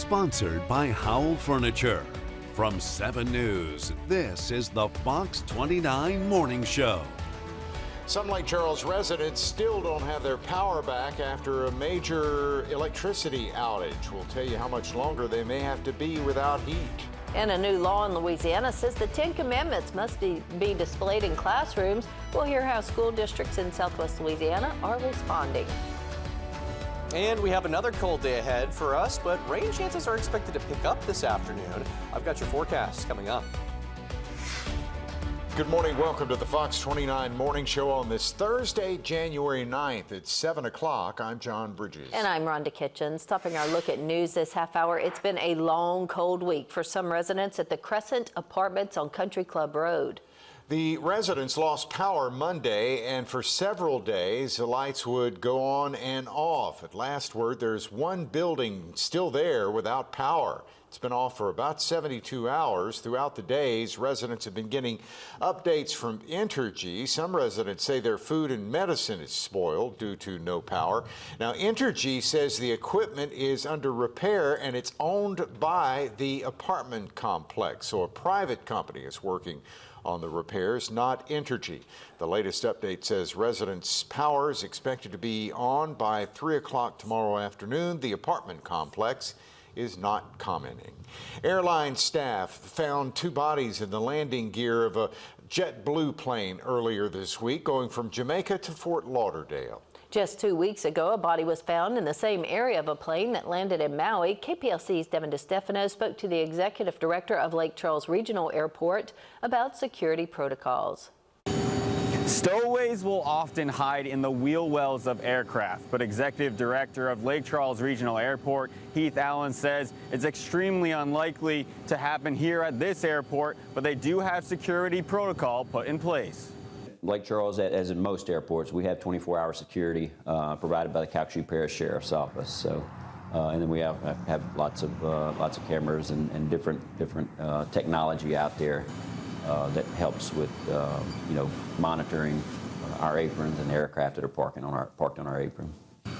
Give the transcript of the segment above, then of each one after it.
Sponsored by Howell Furniture. From 7 News, this is the Fox 29 Morning Show. Some Lake Charles residents still don't have their power back after a major electricity outage. We'll tell you how much longer they may have to be without heat. And a new law in Louisiana says the 10 Commandments must be displayed in classrooms. We'll hear how school districts in Southwest Louisiana are responding. And we have another cold day ahead for us, but rain chances are expected to pick up this afternoon. I've got your forecast coming up. Good morning. Welcome to the Fox 29 Morning Show on this Thursday, January 9th. It's 7 o'clock. I'm John Bridges. And I'm Rhonda Kitchens. Stopping our look at news this half hour. It's been a long, cold week for some residents at the Crescent Apartments on Country Club Road. The residents lost power Monday, and for several days, the lights would go on and off. At last word, there's one building still there without power. It's been off for about 72 hours. Throughout the days, residents have been getting updates from Entergy. Some residents say their food and medicine is spoiled due to no power. Now, Entergy says the equipment is under repair and it's owned by the apartment complex, so a private company is working on the repairs, not Entergy. The latest update says residents' power is expected to be on by 3 o'clock tomorrow afternoon. The apartment complex is not commenting. Airline staff found 2 bodies in the landing gear of a JetBlue plane earlier this week going from Jamaica to Fort Lauderdale. Just 2 weeks ago, a body was found in the same area of a plane that landed in Maui. KPLC's Devin DeStefano spoke to the executive director of Lake Charles Regional Airport about security protocols. Stowaways will often hide in the wheel wells of aircraft, but Executive Director of Lake Charles Regional Airport, Heath Allen, says it's extremely unlikely to happen here at this airport, but they do have security protocol put in place. Lake Charles, as in most airports, we have 24-hour security provided by the Calcasieu Parish Sheriff's Office. So, and then we have lots of cameras and different technology out there that helps with monitoring our aprons and aircraft that are parked on our apron.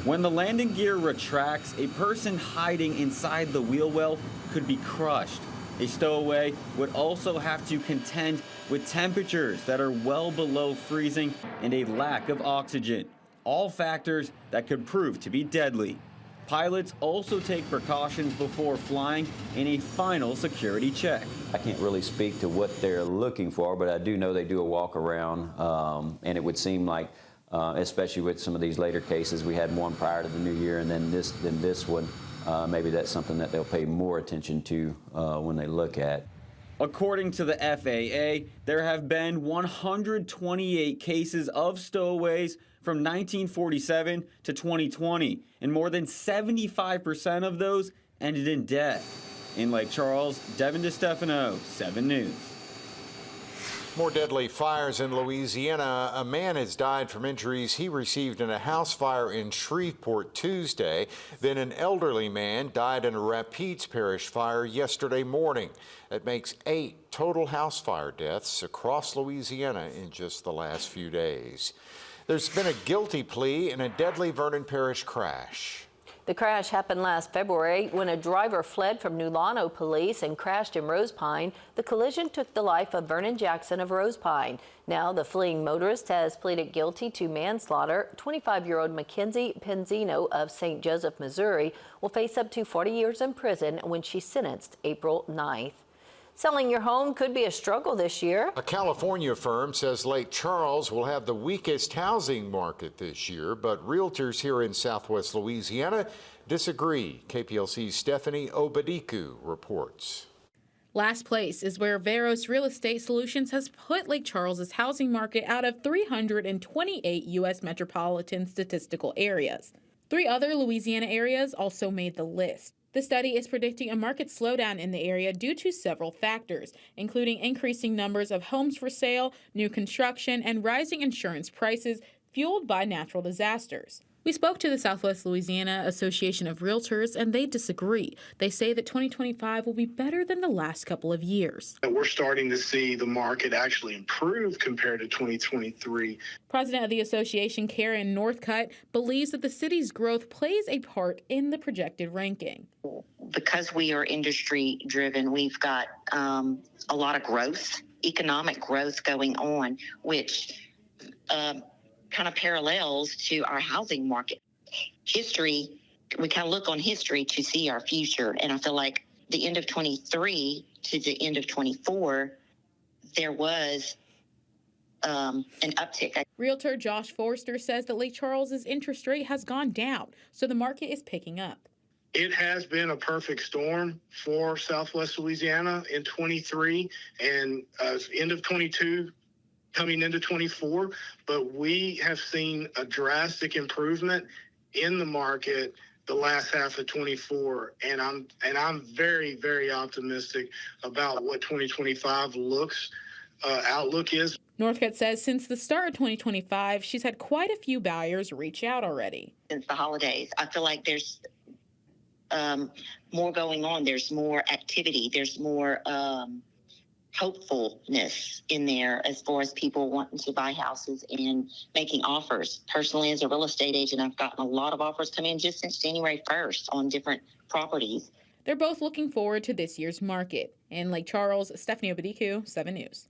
When the landing gear retracts, a person hiding inside the wheel well could be crushed. A stowaway would also have to contend with temperatures that are well below freezing and a lack of oxygen, all factors that could prove to be deadly. Pilots also take precautions before flying in a final security check. I can't really speak to what they're looking for, but I do know they do a walk around, and it would seem like, especially with some of these later cases, we had one prior to the new year, and then this one, maybe that's something that they'll pay more attention to when they look at. According to the FAA, there have been 128 cases of stowaways from 1947 to 2020, and more than 75% of those ended in death. In Lake Charles, Devin DeStefano, 7 News. More deadly fires in Louisiana. A man has died from injuries he received in a house fire in Shreveport Tuesday. Then an elderly man died in a Rapides Parish fire yesterday morning. That makes 8 total house fire deaths across Louisiana in just the last few days. There's been a guilty plea in a deadly Vernon Parish crash. The crash happened last February when a driver fled from New Llano police and crashed in Rose Pine. The collision took the life of Vernon Jackson of Rose Pine. Now the fleeing motorist has pleaded guilty to manslaughter. 25-year-old Mackenzie Penzino of St. Joseph, Missouri will face up to 40 years in prison when she's sentenced April 9th. Selling your home could be a struggle this year. A California firm says Lake Charles will have the weakest housing market this year, but realtors here in Southwest Louisiana disagree. KPLC's Stephanie Obadiku reports. Last place is where Veros Real Estate Solutions has put Lake Charles's housing market out of 328 U.S. metropolitan statistical areas. 3 other Louisiana areas also made the list. The study is predicting a market slowdown in the area due to several factors, including increasing numbers of homes for sale, new construction, and rising insurance prices fueled by natural disasters. We spoke to the Southwest Louisiana Association of Realtors, and they disagree. They say that 2025 will be better than the last couple of years. We're starting to see the market actually improve compared to 2023. President of the association, Karen Northcutt, believes that the city's growth plays a part in the projected ranking. Because we are industry driven, we've got a lot of growth, economic growth going on, which kind of parallels to our housing market. History, we kind of look on history to see our future. And I feel like the end of 23 to the end of 24, there was an uptick. Realtor Josh Forster says that Lake Charles's interest rate has gone down, so the market is picking up. It has been a perfect storm for Southwest Louisiana in 23 and end of 22 coming into 24, but we have seen a drastic improvement in the market the last half of 24, and I'm very, very optimistic about what 2025 outlook is. Northcutt says since the start of 2025, she's had quite a few buyers reach out already. Since the holidays, I feel like there's more going on. There's more activity. There's more hopefulness in there as far as people wanting to buy houses and making offers. Personally, as a real estate agent, I've gotten a lot of offers come in just since January 1st on different properties. They're both looking forward to this year's market. In Lake Charles, Stephanie Obadiku, 7 News.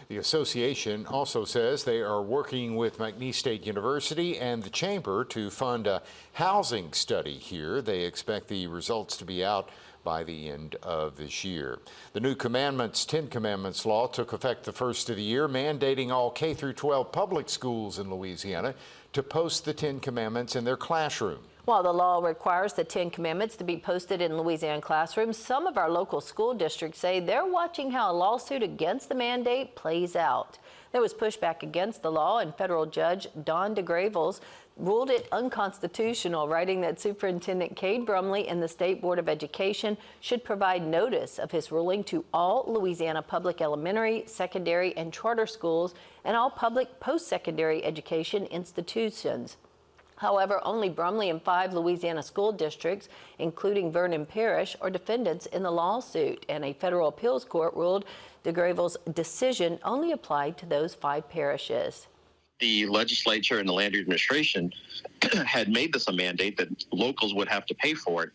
The association also says they are working with McNeese State University and the Chamber to fund a housing study here. They expect the results to be out by the end of this year. The new commandments, 10 Commandments law took effect the first of the year, mandating all K through 12 public schools in Louisiana to post the 10 Commandments in their classroom. While the law requires the 10 Commandments to be posted in Louisiana classrooms, some of our local school districts say they're watching how a lawsuit against the mandate plays out. There was pushback against the law, and federal judge Don DeGravels ruled it unconstitutional, writing that Superintendent Cade Brumley and the State Board of Education should provide notice of his ruling to all Louisiana public elementary, secondary, and charter schools and all public post-secondary education institutions. However, only Brumley and 5 Louisiana school districts, including Vernon Parish, are defendants in the lawsuit, and a federal appeals court ruled DeGravels' decision only applied to those 5 parishes. The legislature and the land administration had made this a mandate that locals would have to pay for it.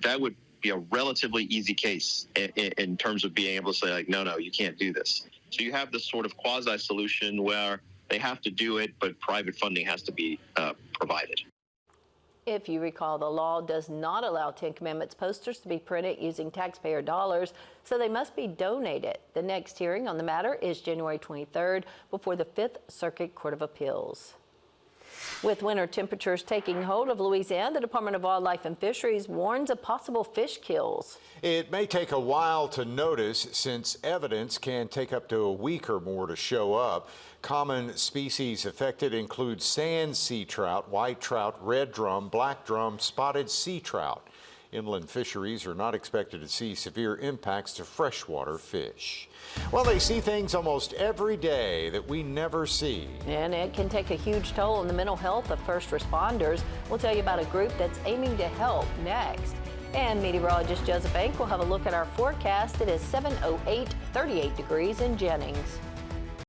That would be a relatively easy case in terms of being able to say, like, no, you can't do this. So you have this sort of quasi-solution where they have to do it, but private funding has to be provided. If you recall, the law does not allow 10 Commandments posters to be printed using taxpayer dollars, so they must be donated. The next hearing on the matter is January 23rd before the 5th Circuit Court of Appeals. With winter temperatures taking hold of Louisiana, the Department of Wildlife and Fisheries warns of possible fish kills. It may take a while to notice since evidence can take up to a week or more to show up. Common species affected include sand sea trout, white trout, red drum, black drum, spotted sea trout. Inland fisheries are not expected to see severe impacts to freshwater fish. Well, they see things almost every day that we never see. And it can take a huge toll on the mental health of first responders. We'll tell you about a group that's aiming to help next. And meteorologist Joseph Ank will have a look at our forecast. It is 7:08, 38 degrees in Jennings.